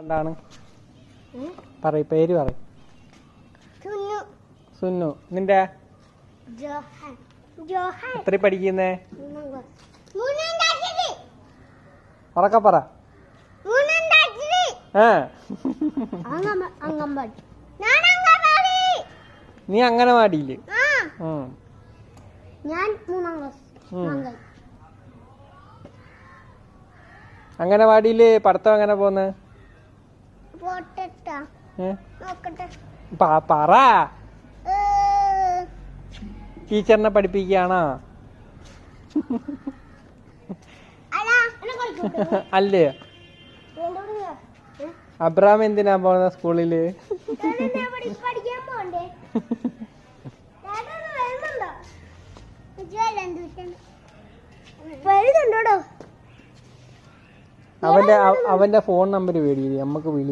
എന്താണ് പറയ്, പേര് പറയ്. സുന്നു. നിന്റെ എത്ര പഠിക്കുന്നേ? ഉറക്കെ പറ. നീ അംഗനവാടിയില്? അംഗനവാടിയില് പഠിത്തം എങ്ങനെ പോന്ന്? പറ. ടീച്ചറിനെ പഠിപ്പിക്കുകയാണോ? അല്ലേ? അബ്രാം എന്തിനാ പോകുന്ന സ്കൂളില്? അവന്റെ ഫോൺ നമ്പർ മേടിയില്ലേ, നമുക്ക് വിളി.